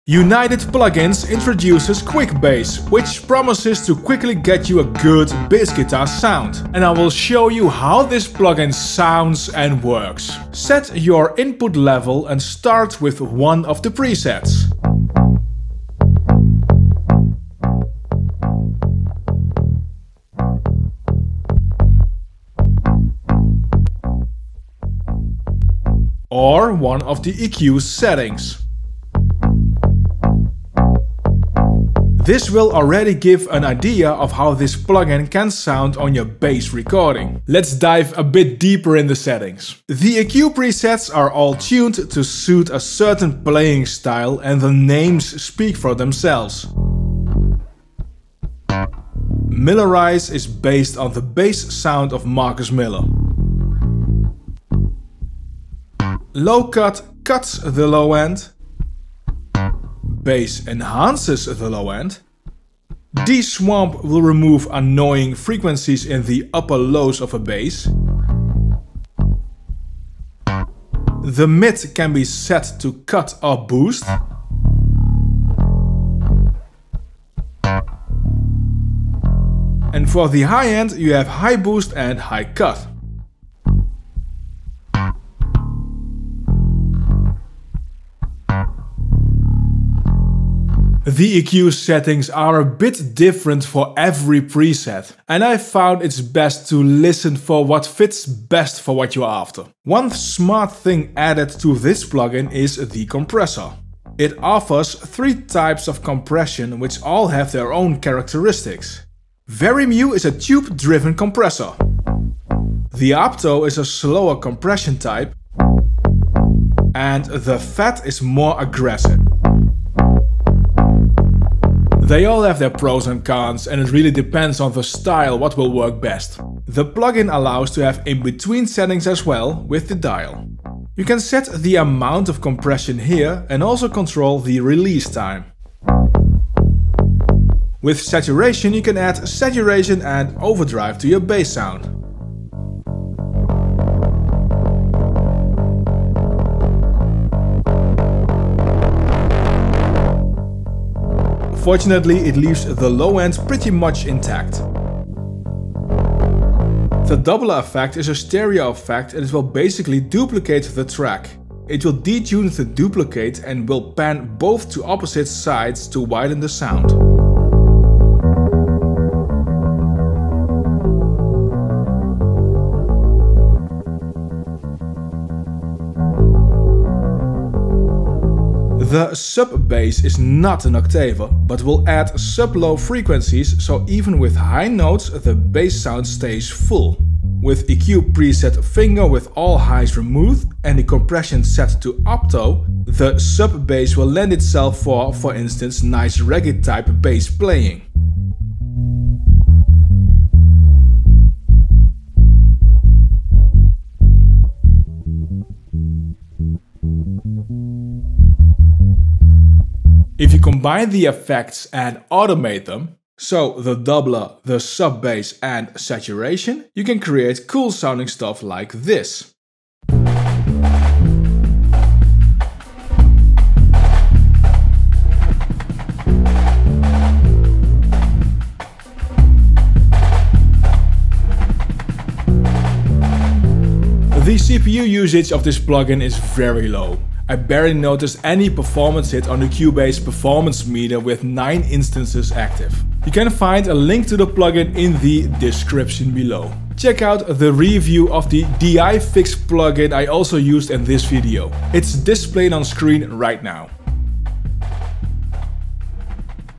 United Plugins introduces Quickbass, which promises to quickly get you a good bass guitar sound. And I will show you how this plugin sounds and works. Set your input level and start with one of the presets. Or one of the EQ settings. This will already give an idea of how this plugin can sound on your bass recording. Let's dive a bit deeper in the settings. The EQ presets are all tuned to suit a certain playing style and the names speak for themselves. Millerize is based on the bass sound of Marcus Miller. Low cut cuts the low end. Bass enhances the low end. De-swamp will remove annoying frequencies in the upper lows of a bass. The mid can be set to cut or boost. And for the high end you have high boost and high cut. The EQ settings are a bit different for every preset, and I found it's best to listen for what fits best for what you're after. One smart thing added to this plugin is the compressor. It offers 3 types of compression which all have their own characteristics. Very-mu is a tube-driven compressor. The opto is a slower compression type, and the fat is more aggressive. They all have their pros and cons, and it really depends on the style what will work best. The plugin allows to have in-between settings as well with the dial. You can set the amount of compression here and also control the release time. With saturation you can add saturation and overdrive to your bass sound. Fortunately, it leaves the low end pretty much intact. The doubler effect is a stereo effect and it will basically duplicate the track. It will detune the duplicate and will pan both to opposite sides to widen the sound. The sub-bass is not an octaver, but will add sub-low frequencies, so even with high notes the bass sound stays full. With EQ preset finger with all highs removed and the compression set to opto, the sub-bass will lend itself for instance, nice reggae type bass playing. If you combine the effects and automate them, so the doubler, the sub-bass and saturation, you can create cool sounding stuff like this. The CPU usage of this plugin is very low. I barely noticed any performance hit on the Cubase performance meter with 9 instances active. You can find a link to the plugin in the description below. Check out the review of the DI Fix plugin I also used in this video. It's displayed on screen right now.